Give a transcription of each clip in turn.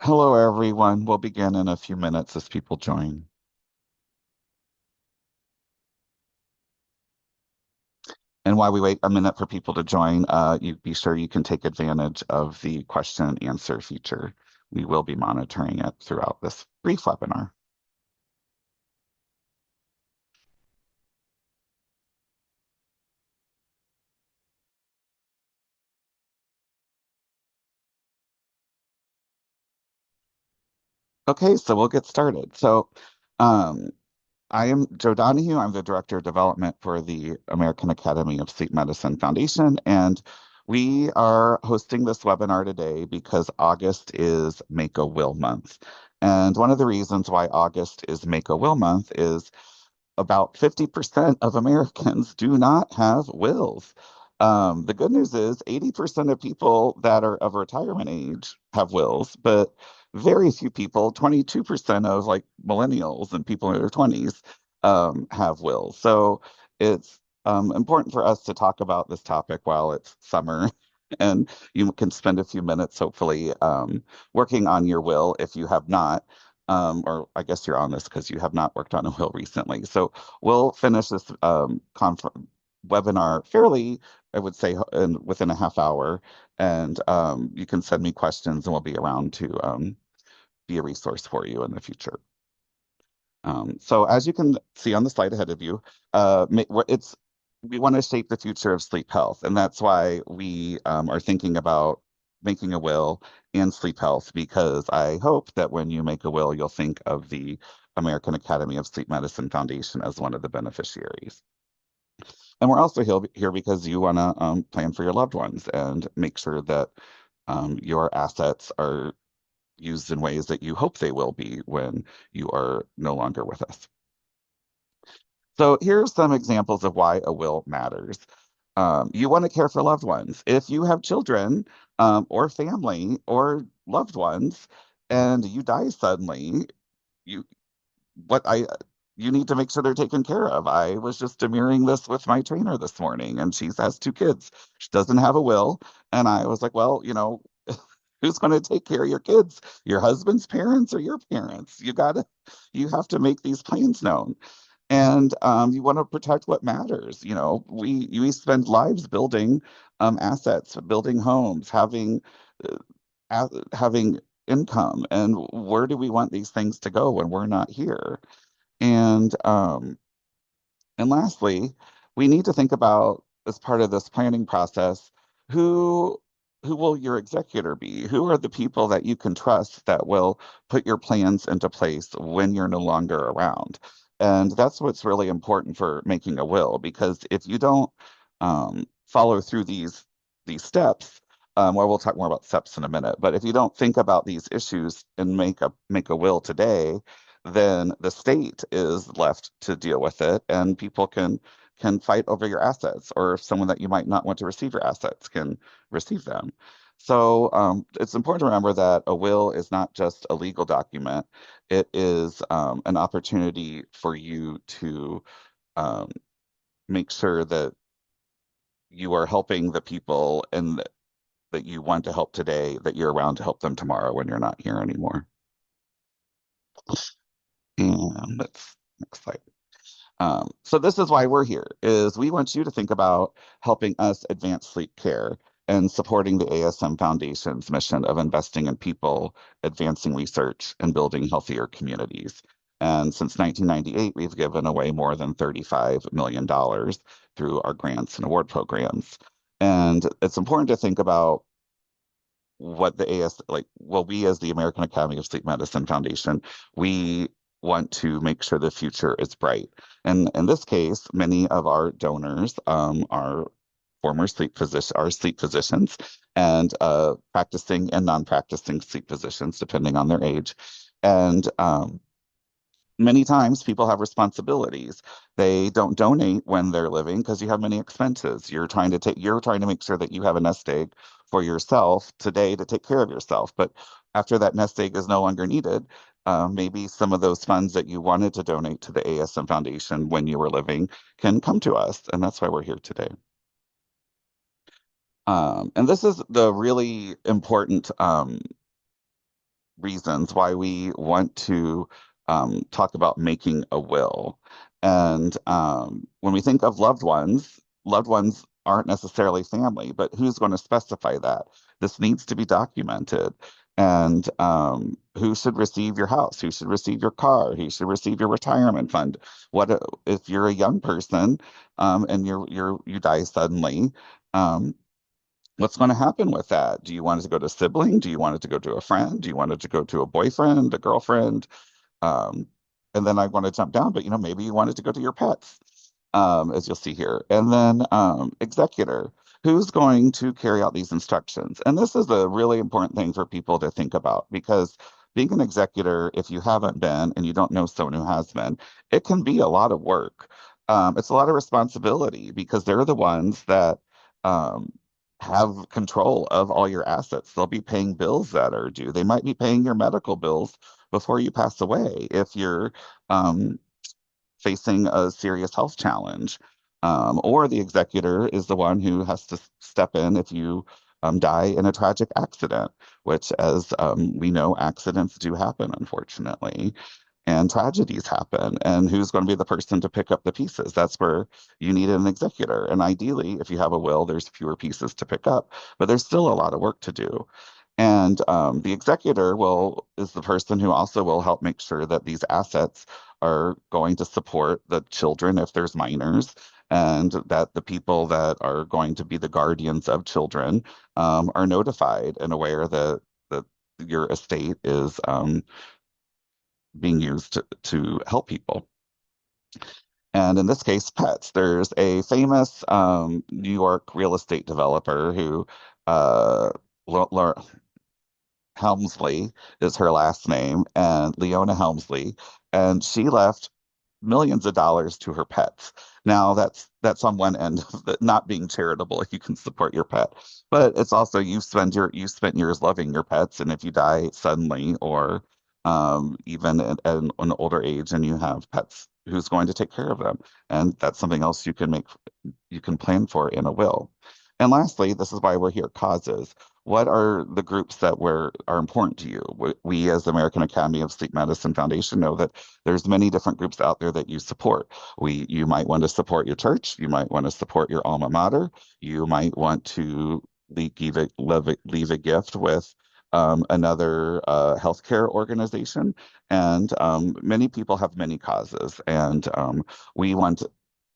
Hello, everyone. We'll begin in a few minutes as people join. And while we wait a minute for people to join, you be sure you can take advantage of the question and answer feature. We will be monitoring it throughout this brief webinar. Okay, so we'll get started. Um, I am Joe Donahue. I'm the Director of Development for the American Academy of Sleep Medicine Foundation, and we are hosting this webinar today because August is Make a Will Month. And one of the reasons why August is Make a Will Month is about 50% of Americans do not have wills. The good news is 80% of people that are of retirement age have wills, but very few people, 22% of like millennials and people in their 20s have wills. So it's important for us to talk about this topic while it's summer. And you can spend a few minutes, hopefully, working on your will if you have not. Or I guess you're on this because you have not worked on a will recently. So we'll finish this webinar fairly, I would say, within a half hour. And you can send me questions and we'll be around to be a resource for you in the future. So as you can see on the slide ahead of you, we want to shape the future of sleep health, and that's why we are thinking about making a will and sleep health, because I hope that when you make a will, you'll think of the American Academy of Sleep Medicine Foundation as one of the beneficiaries. And we're also here because you want to plan for your loved ones and make sure that your assets are used in ways that you hope they will be when you are no longer with us. So here's some examples of why a will matters. You want to care for loved ones. If you have children or family or loved ones and you die suddenly, you what I you need to make sure they're taken care of. I was just demurring this with my trainer this morning, and she has two kids. She doesn't have a will, and I was like, well, who's going to take care of your kids? Your husband's parents or your parents? You have to make these plans known. And you want to protect what matters. We spend lives building assets, building homes, uh, having income, and where do we want these things to go when we're not here? And and lastly, we need to think about, as part of this planning process, who who will your executor be? Who are the people that you can trust that will put your plans into place when you're no longer around? And that's what's really important for making a will, because if you don't follow through these steps, well, we'll talk more about steps in a minute. But if you don't think about these issues and make a will today, then the state is left to deal with it, and people can fight over your assets, or if someone that you might not want to receive your assets can receive them. So it's important to remember that a will is not just a legal document. It is an opportunity for you to um, make sure that you are helping the people that you want to help today, that you're around to help them tomorrow when you're not here anymore. And let's next slide. So this is why we're here, is we want you to think about helping us advance sleep care and supporting the ASM Foundation's mission of investing in people, advancing research, and building healthier communities. And since 1998, we've given away more than $35 million through our grants and award programs. And it's important to think about what the we as the American Academy of Sleep Medicine Foundation, we want to make sure the future is bright. And in this case, many of our donors are sleep physicians, and practicing and non-practicing sleep physicians, depending on their age. And many times people have responsibilities. They don't donate when they're living because you have many expenses. You're trying to make sure that you have a nest egg for yourself today to take care of yourself. But after that nest egg is no longer needed, maybe some of those funds that you wanted to donate to the ASM Foundation when you were living can come to us. And that's why we're here today. And this is the really important reasons why we want to talk about making a will. And when we think of loved ones aren't necessarily family, but who's going to specify that? This needs to be documented. And who should receive your house? Who should receive your car? Who should receive your retirement fund? What if you're a young person and you die suddenly? Um, what's going to happen with that? Do you want it to go to a sibling? Do you want it to go to a friend? Do you want it to go to a boyfriend, a girlfriend? Um, and then I want to jump down, but maybe you want it to go to your pets, as you'll see here. And then executor, who's going to carry out these instructions? And this is a really important thing for people to think about because being an executor, if you haven't been and you don't know someone who has been, it can be a lot of work. It's a lot of responsibility because they're the ones that um, have control of all your assets. They'll be paying bills that are due. They might be paying your medical bills before you pass away if you're um, facing a serious health challenge. Or the executor is the one who has to step in if you die in a tragic accident, which, as we know, accidents do happen, unfortunately, and tragedies happen. And who's going to be the person to pick up the pieces? That's where you need an executor. And ideally, if you have a will, there's fewer pieces to pick up, but there's still a lot of work to do. And the executor will is the person who also will help make sure that these assets are going to support the children if there's minors, and that the people that are going to be the guardians of children are notified and aware that your estate is being used to help people. And in this case, pets. There's a famous New York real estate developer who uh, Helmsley is her last name, and Leona Helmsley, and she left millions of dollars to her pets. Now that's on one end of not being charitable. You can support your pet, but it's also you spent years loving your pets, and if you die suddenly or even at an older age and you have pets, who's going to take care of them? And that's something else you can plan for in a will. And lastly, this is why we're here, causes. What are the groups that are important to you? We, as the American Academy of Sleep Medicine Foundation, know that there's many different groups out there that you support. You might want to support your church, you might want to support your alma mater, you might want to leave a gift with another healthcare organization, and many people have many causes, and we want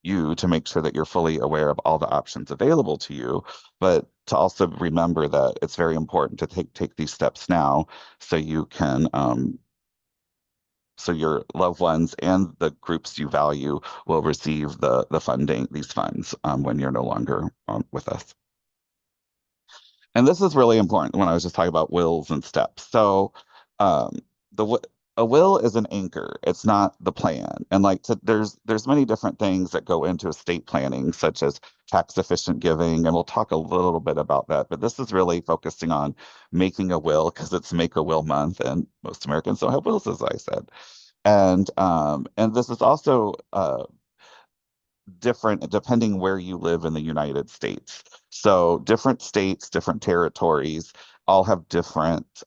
you to make sure that you're fully aware of all the options available to you, but to also remember that it's very important to take these steps now so you can so your loved ones and the groups you value will receive the funding, these funds, when you're no longer with us. And this is really important when I was just talking about wills and steps. So, um, the a will is an anchor. It's not the plan. And there's many different things that go into estate planning, such as tax efficient giving, and we'll talk a little bit about that. But this is really focusing on making a will because it's Make a Will Month, and most Americans don't have wills, as I said. And this is also different depending where you live in the United States. So different states, different territories all have different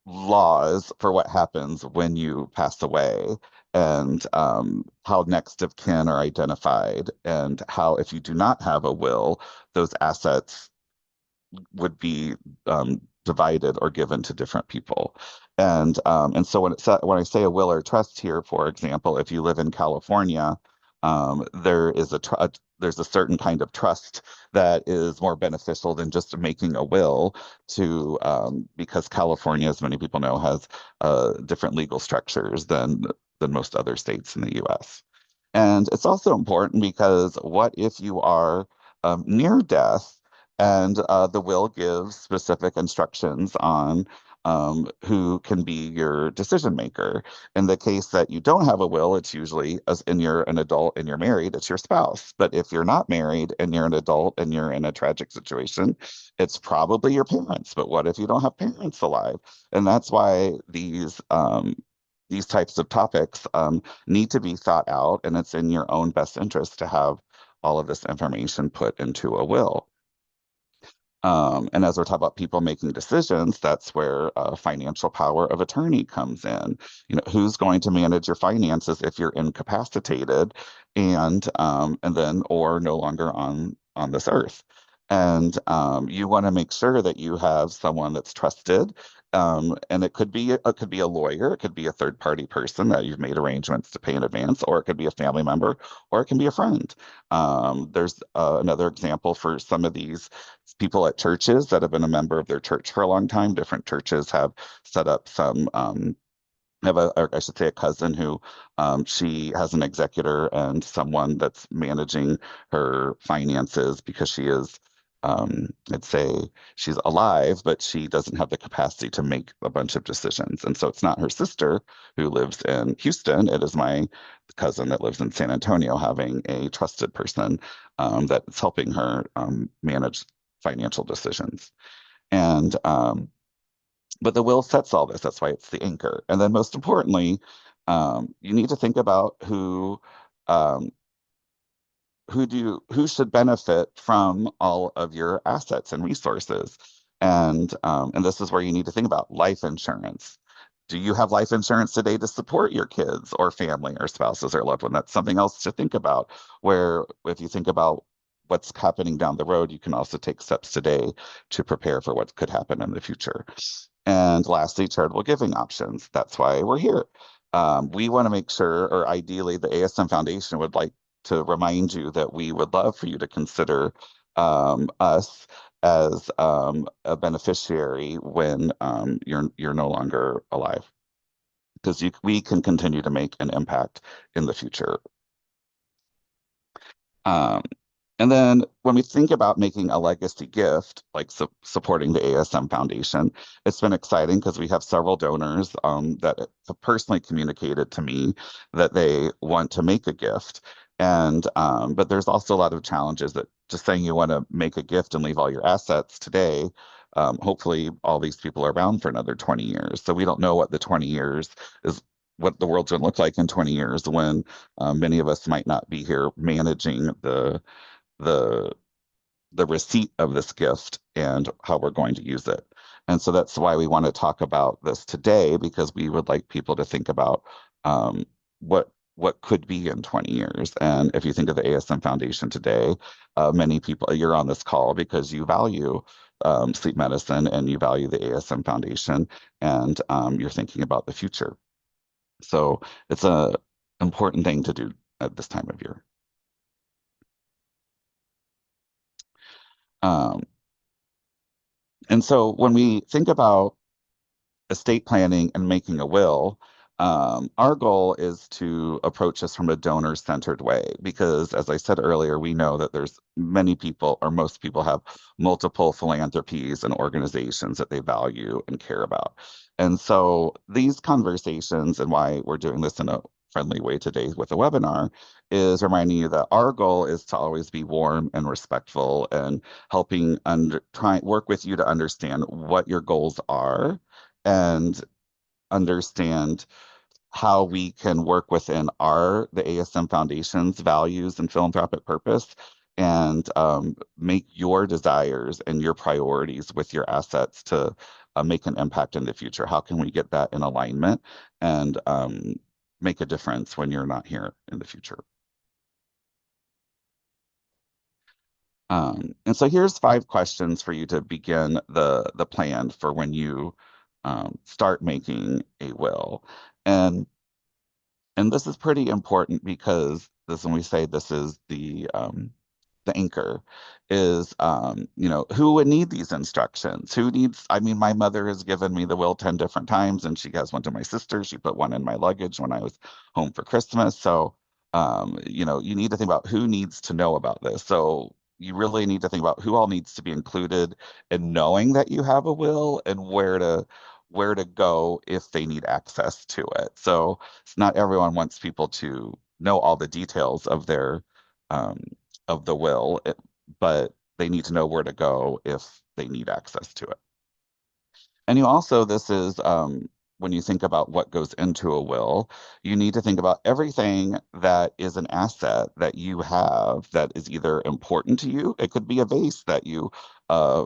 laws for what happens when you pass away, and how next of kin are identified, and how, if you do not have a will, those assets would be divided or given to different people. And so when I say a will or trust here, for example, if you live in California, there's a certain kind of trust that is more beneficial than just making a will to because California, as many people know, has different legal structures than most other states in the U.S. And it's also important because what if you are near death and the will gives specific instructions on who can be your decision maker. In the case that you don't have a will, it's usually, as and you're an adult and you're married, it's your spouse. But if you're not married and you're an adult and you're in a tragic situation, it's probably your parents. But what if you don't have parents alive? And that's why these types of topics need to be thought out, and it's in your own best interest to have all of this information put into a will. And as we're talking about people making decisions, that's where financial power of attorney comes in. You know, who's going to manage your finances if you're incapacitated and then or no longer on this earth. And you want to make sure that you have someone that's trusted. And it could be a lawyer, it could be a third party person that you've made arrangements to pay in advance, or it could be a family member, or it can be a friend. There's another example for some of these people at churches that have been a member of their church for a long time. Different churches have set up some have or I should say, a cousin who she has an executor and someone that's managing her finances because she is, I'd say she's alive, but she doesn't have the capacity to make a bunch of decisions. And so it's not her sister who lives in Houston. It is my cousin that lives in San Antonio having a trusted person that's helping her manage financial decisions. And but the will sets all this. That's why it's the anchor. And then most importantly, you need to think about um, who should benefit from all of your assets and resources. And this is where you need to think about life insurance. Do you have life insurance today to support your kids or family or spouses or loved one? That's something else to think about. Where if you think about what's happening down the road, you can also take steps today to prepare for what could happen in the future. And lastly, charitable giving options. That's why we're here. We want to make sure, or ideally, the ASM Foundation would like to remind you that we would love for you to consider us as a beneficiary when you're no longer alive, because we can continue to make an impact in the future. Um, and then when we think about making a legacy gift, like supporting the ASM Foundation, it's been exciting because we have several donors that have personally communicated to me that they want to make a gift. And but there's also a lot of challenges that just saying you want to make a gift and leave all your assets today. Hopefully, all these people are around for another 20 years. So we don't know what the 20 years is, what the world's going to look like in 20 years when many of us might not be here managing the the receipt of this gift and how we're going to use it. And so that's why we want to talk about this today, because we would like people to think about what could be in 20 years. And if you think of the ASM Foundation today, many people, you're on this call because you value sleep medicine and you value the ASM Foundation, and you're thinking about the future. So it's a important thing to do at this time of year. Um, and so when we think about estate planning and making a will, our goal is to approach this from a donor-centered way because, as I said earlier, we know that there's many people, or most people have multiple philanthropies and organizations that they value and care about. And so these conversations, and why we're doing this in a friendly way today with a webinar, is reminding you that our goal is to always be warm and respectful and helping try work with you to understand what your goals are and understand how we can work within the ASM Foundation's values and philanthropic purpose and make your desires and your priorities with your assets to make an impact in the future. How can we get that in alignment and make a difference when you're not here in the future? And so here's 5 questions for you to begin the plan for when you start making a will. And and this is pretty important because this when we say this is the anchor is who would need these instructions? Who needs, I mean, my mother has given me the will 10 different times, and she has one to my sister. She put one in my luggage when I was home for Christmas. So you need to think about who needs to know about this. So you really need to think about who all needs to be included in knowing that you have a will and where to go if they need access to it. So it's not everyone wants people to know all the details um, of the will, but they need to know where to go if they need access to it. And you also, this is when you think about what goes into a will, you need to think about everything that is an asset that you have that is either important to you. It could be a vase that you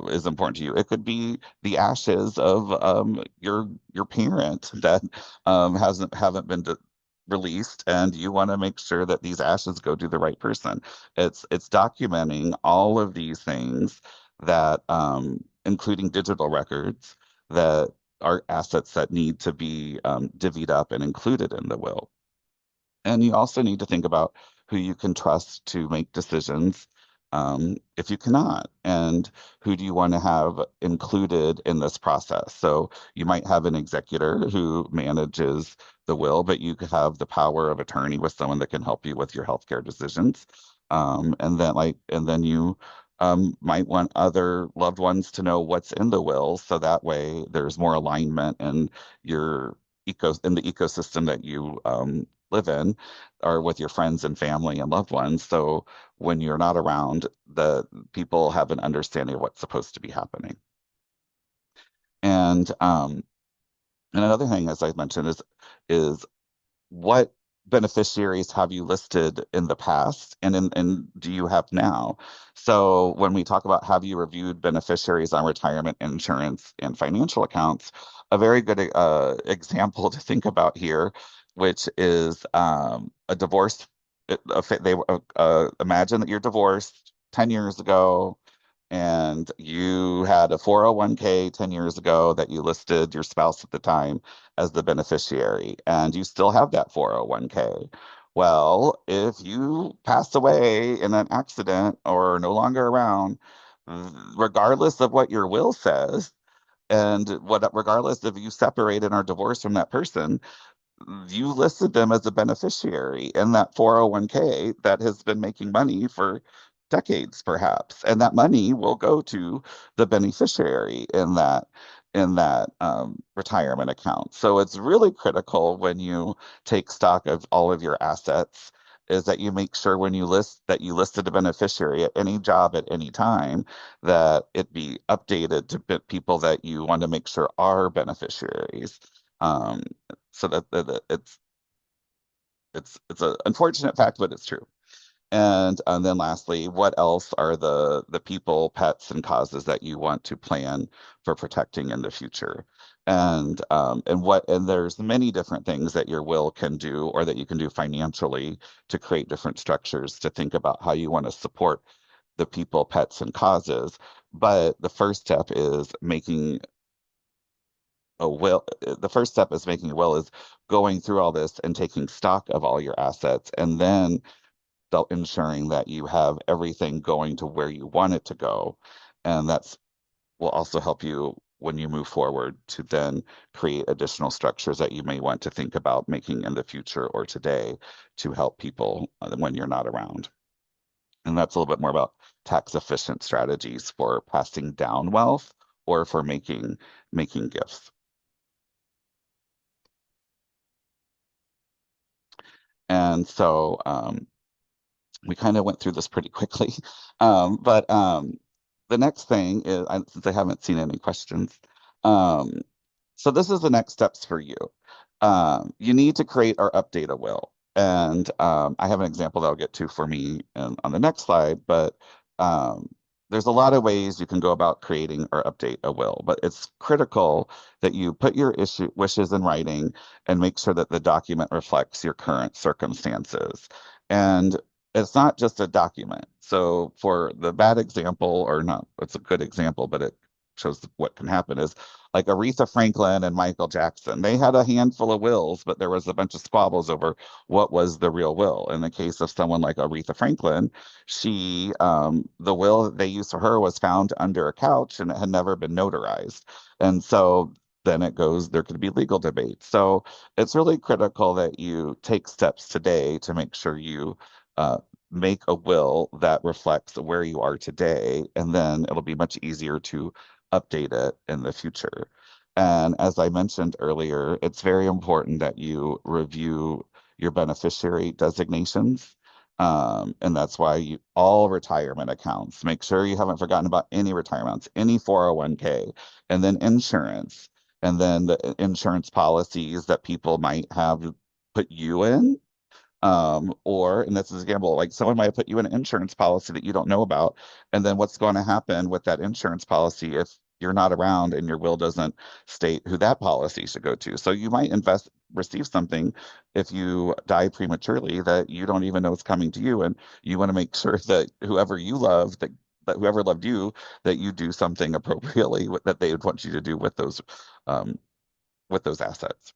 is important to you. It could be the ashes of your parent that hasn't haven't been released, and you want to make sure that these ashes go to the right person. It's documenting all of these things that including digital records that are assets that need to be divvied up and included in the will. And you also need to think about who you can trust to make decisions if you cannot, and who do you want to have included in this process. So you might have an executor who manages the will, but you could have the power of attorney with someone that can help you with your healthcare decisions. And then you might want other loved ones to know what's in the will, so that way there's more alignment in your in the ecosystem that you live in, or with your friends and family and loved ones. So when you're not around, the people have an understanding of what's supposed to be happening. And and another thing, as I mentioned, is what beneficiaries have you listed in the past, and do you have now? So when we talk about have you reviewed beneficiaries on retirement insurance and financial accounts, a very good example to think about here, which is a divorce. Imagine that you're divorced 10 years ago, and you had a 401k 10 years ago that you listed your spouse at the time as the beneficiary, and you still have that 401k. Well, if you pass away in an accident or are no longer around, regardless of what your will says, and what regardless if you separated or divorced from that person, you listed them as a beneficiary in that 401k that has been making money for decades, perhaps. And that money will go to the beneficiary in that retirement account. So it's really critical when you take stock of all of your assets is that you make sure when you list that you listed a beneficiary at any job at any time, that it be updated to people that you want to make sure are beneficiaries. Um, so that it's an unfortunate fact, but it's true. And then lastly, what else are the people, pets, and causes that you want to plan for protecting in the future? And there's many different things that your will can do, or that you can do financially, to create different structures to think about how you want to support the people, pets, and causes. But the first step is making a will, is going through all this and taking stock of all your assets, and then ensuring that you have everything going to where you want it to go. And that's will also help you when you move forward to then create additional structures that you may want to think about making in the future or today to help people when you're not around. And that's a little bit more about tax efficient strategies for passing down wealth or for making gifts. And so we kind of went through this pretty quickly. But the next thing is, since I haven't seen any questions, um, so this is the next steps for you. You need to create or update a will. And I have an example that I'll get to for me on the next slide, but um, there's a lot of ways you can go about creating or update a will, but it's critical that you put your wishes in writing and make sure that the document reflects your current circumstances. And it's not just a document. So for the bad example, or not, it's a good example, but it shows what can happen, is like Aretha Franklin and Michael Jackson. They had a handful of wills, but there was a bunch of squabbles over what was the real will. In the case of someone like Aretha Franklin, the will that they used for her was found under a couch, and it had never been notarized. And so then there could be legal debate. So it's really critical that you take steps today to make sure you uh, make a will that reflects where you are today, and then it'll be much easier to update it in the future. And as I mentioned earlier, it's very important that you review your beneficiary designations. And that's why all retirement accounts, make sure you haven't forgotten about any retirements, any 401k, and then insurance. and then the insurance policies that people might have put you in. Or, and this is a gamble, like someone might put you in an insurance policy that you don't know about. And then what's going to happen with that insurance policy if you're not around and your will doesn't state who that policy should go to? So you might receive something if you die prematurely that you don't even know is coming to you. And you want to make sure that whoever you love, that whoever loved you, that you do something appropriately that they would want you to do um, with those assets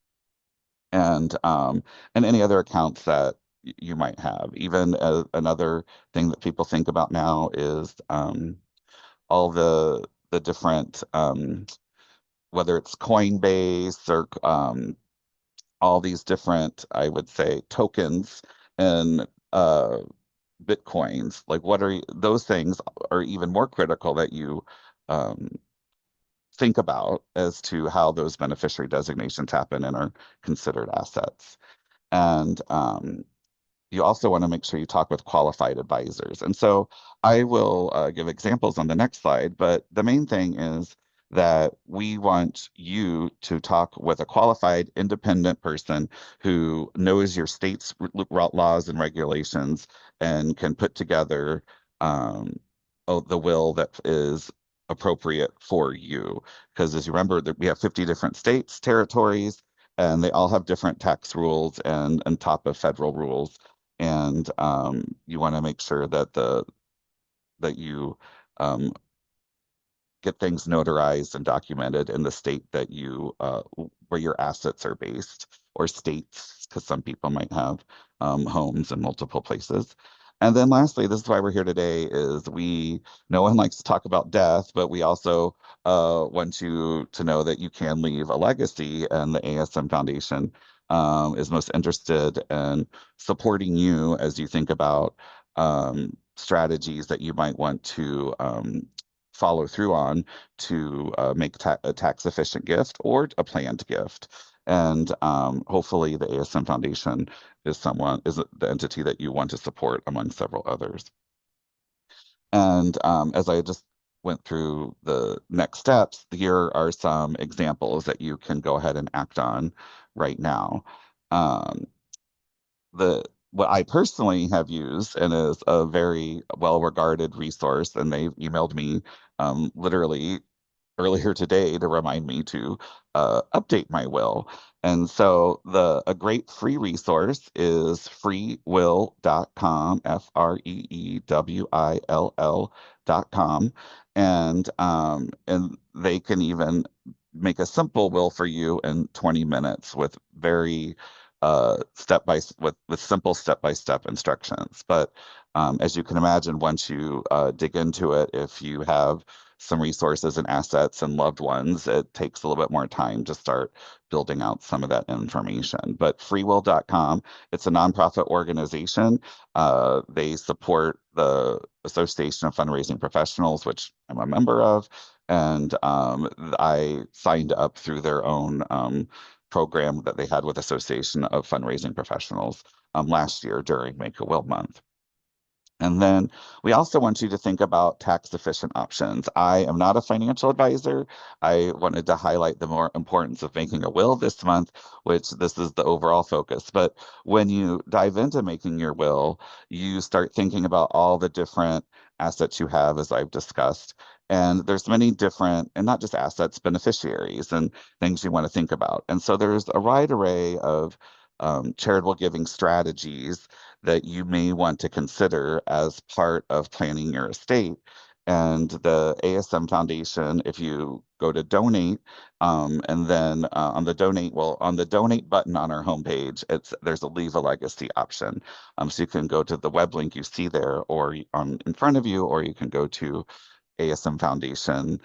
and any other accounts that you might have. Even another thing that people think about now is all the different whether it's Coinbase or all these different, I would say, tokens and Bitcoins. Like, those things are even more critical that you um, think about as to how those beneficiary designations happen and are considered assets. And you also want to make sure you talk with qualified advisors. And so I will give examples on the next slide, but the main thing is that we want you to talk with a qualified independent person who knows your state's laws and regulations and can put together um, the will that is appropriate for you. Because as you remember, that we have 50 different states, territories, and they all have different tax rules and on top of federal rules and you want to make sure that the that you um, get things notarized and documented in the state that you where your assets are based or states because some people might have homes in multiple places. And then lastly, this is why we're here today is no one likes to talk about death, but we also want you to know that you can leave a legacy, and the ASM Foundation is most interested in supporting you as you think about strategies that you might want to follow through on to make a tax efficient gift or a planned gift. And hopefully, the ASM Foundation is the entity that you want to support among several others. And as I just went through the next steps, here are some examples that you can go ahead and act on right now. Um, the what I personally have used and is a very well-regarded resource, and they've emailed me literally earlier today to remind me to update my will. And so a great free resource is freewill.com, freewill.com. And they can even make a simple will for you in 20 minutes with very with simple step-by-step instructions. But as you can imagine, once you dig into it, if you have some resources and assets and loved ones, it takes a little bit more time to start building out some of that information. But freewill.com, it's a nonprofit organization. They support the Association of Fundraising Professionals, which I'm a member of. And I signed up through their own program that they had with Association of Fundraising Professionals last year during Make a Will Month. And then we also want you to think about tax efficient options. I am not a financial advisor. I wanted to highlight the more importance of making a will this month, which this is the overall focus. But when you dive into making your will, you start thinking about all the different assets you have, as I've discussed. And there's many different, and not just assets, beneficiaries and things you want to think about. And so there's a wide array of charitable giving strategies that you may want to consider as part of planning your estate. And the ASM Foundation, if you go to donate, and then on the donate button on our homepage, there's a leave a legacy option. So you can go to the web link you see there, or in front of you, or you can go to asmfoundation.org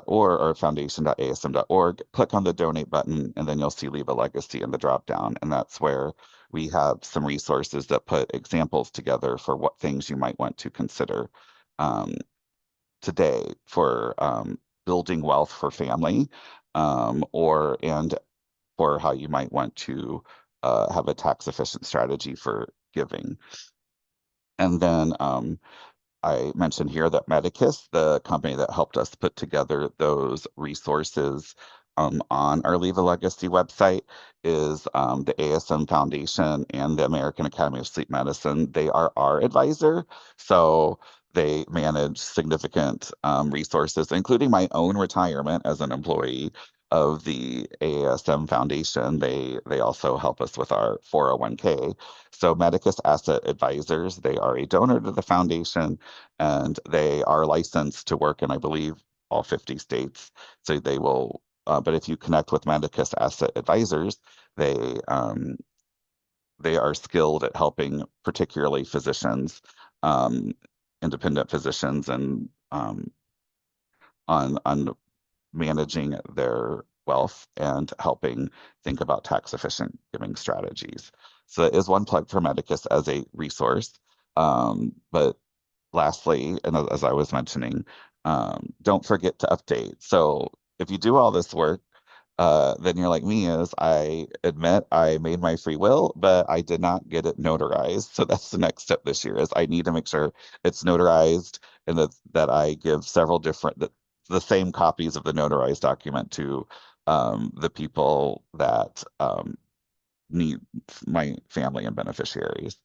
or foundation.asm.org, click on the donate button, and then you'll see leave a legacy in the drop down. And that's where we have some resources that put examples together for what things you might want to consider um, today for building wealth for family and for how you might want to have a tax efficient strategy for giving. And then I mentioned here that Medicus, the company that helped us put together those resources, on our Leave a Legacy website is the ASM Foundation and the American Academy of Sleep Medicine. They are our advisor. So they manage significant resources, including my own retirement as an employee of the AASM Foundation. They also help us with our 401k. So Medicus Asset Advisors, they are a donor to the foundation and they are licensed to work in, I believe, all 50 states. So they will, but if you connect with Medicus Asset Advisors, they um, they are skilled at helping, particularly physicians, um, independent physicians, and on managing their wealth and helping think about tax efficient giving strategies. So that is one plug for Medicus as a resource. But lastly, and as I was mentioning, don't forget to update. So if you do all this work, then you're like me is I admit I made my free will, but I did not get it notarized. So that's the next step this year is I need to make sure it's notarized and that I give several different the same copies of the notarized document to the people that need my family and beneficiaries.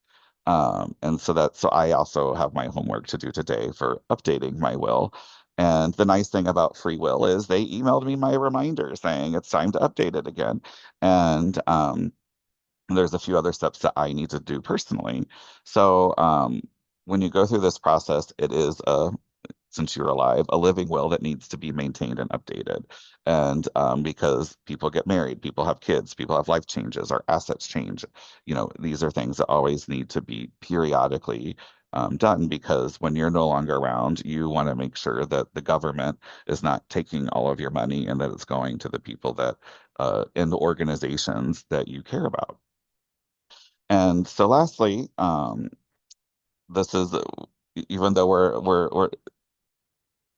And so that so I also have my homework to do today for updating my will. And the nice thing about free will is they emailed me my reminder saying it's time to update it again. And there's a few other steps that I need to do personally. So when you go through this process, it is a since you're alive, a living will that needs to be maintained and updated. And because people get married, people have kids, people have life changes, our assets change. These are things that always need to be periodically done because when you're no longer around, you want to make sure that the government is not taking all of your money and that it's going to the people that in the organizations that you care about. And so, lastly, this is even though we're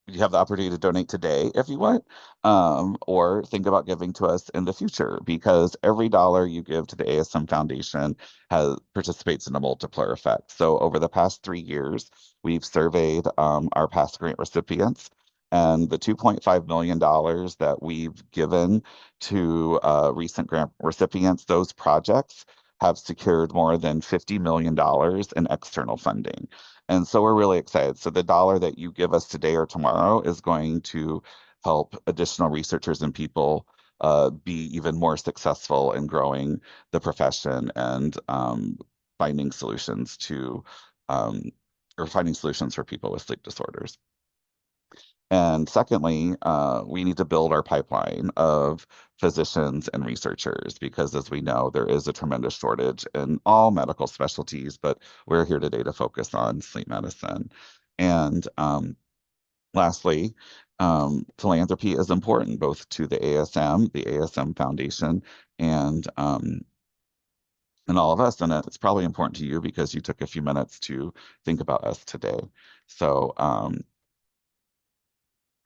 you have the opportunity to donate today if you want, or think about giving to us in the future because every dollar you give to the ASM Foundation has participates in a multiplier effect. So over the past 3 years, we've surveyed our past grant recipients. And the $2.5 million that we've given to recent grant recipients, those projects have secured more than $50 million in external funding. And so we're really excited. So the dollar that you give us today or tomorrow is going to help additional researchers and people be even more successful in growing the profession and finding solutions to um, finding solutions for people with sleep disorders. And secondly, we need to build our pipeline of physicians and researchers because, as we know, there is a tremendous shortage in all medical specialties, but we're here today to focus on sleep medicine. And lastly, philanthropy is important both to the ASM Foundation, and um, and all of us. And it's probably important to you because you took a few minutes to think about us today. So,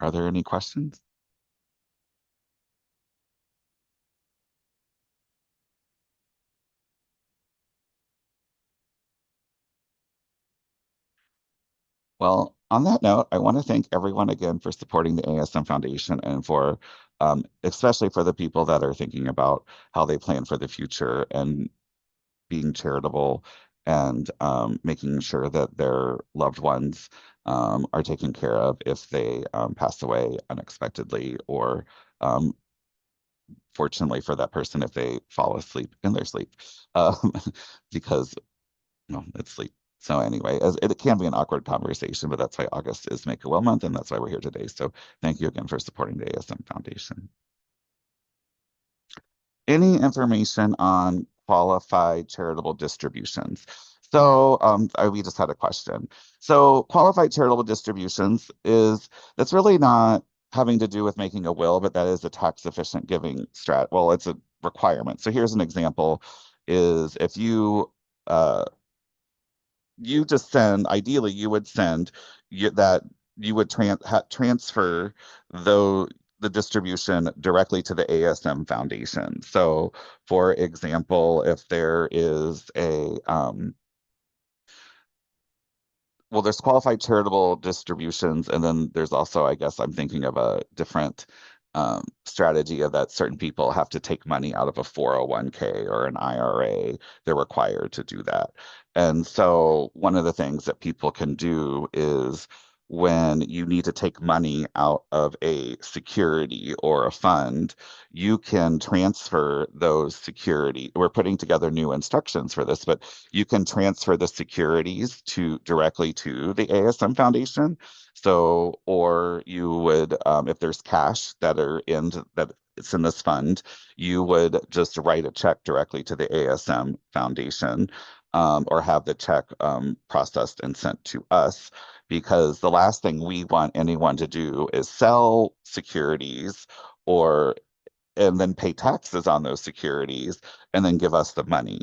are there any questions? Well, on that note, I want to thank everyone again for supporting the ASM Foundation and for, especially for the people that are thinking about how they plan for the future and being charitable and making sure that their loved ones are taken care of if they pass away unexpectedly or fortunately for that person if they fall asleep in their sleep um, because no, it's sleep. So anyway, as it can be an awkward conversation, but that's why August is Make a Will Month, and that's why we're here today. So thank you again for supporting the ASM Foundation. Any information on qualified charitable distributions? So we just had a question. So qualified charitable distributions is that's really not having to do with making a will, but that is a tax efficient giving strat. Well, it's a requirement. So here's an example: is if you just send, ideally, you would send that you would transfer the distribution directly to the ASM Foundation. So, for example, if there is well, there's qualified charitable distributions, and then there's also, I guess I'm thinking of a different. strategy of that certain people have to take money out of a 401k or an IRA. They're required to do that. And so one of the things that people can do is when you need to take money out of a security or a fund, you can transfer those security. We're putting together new instructions for this, but you can transfer the securities to directly to the ASM Foundation. So, or you would, if there's cash that it's in this fund, you would just write a check directly to the ASM Foundation, or have the check processed and sent to us. Because the last thing we want anyone to do is sell securities or and then pay taxes on those securities and then give us the money.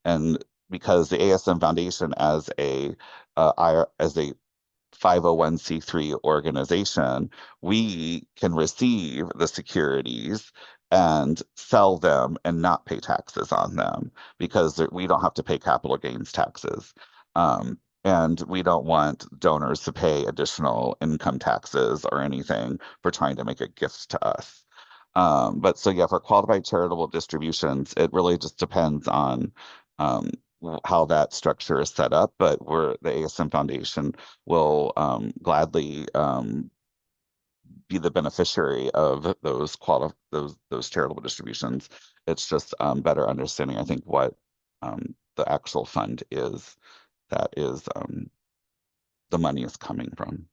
And because the ASM Foundation as a 501(c)(3) organization, we can receive the securities and sell them and not pay taxes on them because we don't have to pay capital gains taxes. And we don't want donors to pay additional income taxes or anything for trying to make a gift to us. But so yeah, for qualified charitable distributions, it really just depends on um, how that structure is set up. But the ASM Foundation will gladly be the beneficiary of those charitable distributions. It's just better understanding, I think, what the actual fund is that is the money is coming from.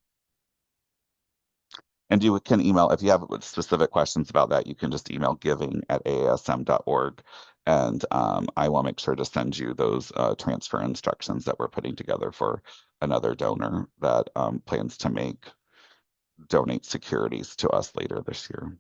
And you can email, if you have specific questions about that, you can just email giving@aasm.org. And I will make sure to send you those transfer instructions that we're putting together for another donor that plans to donate securities to us later this year.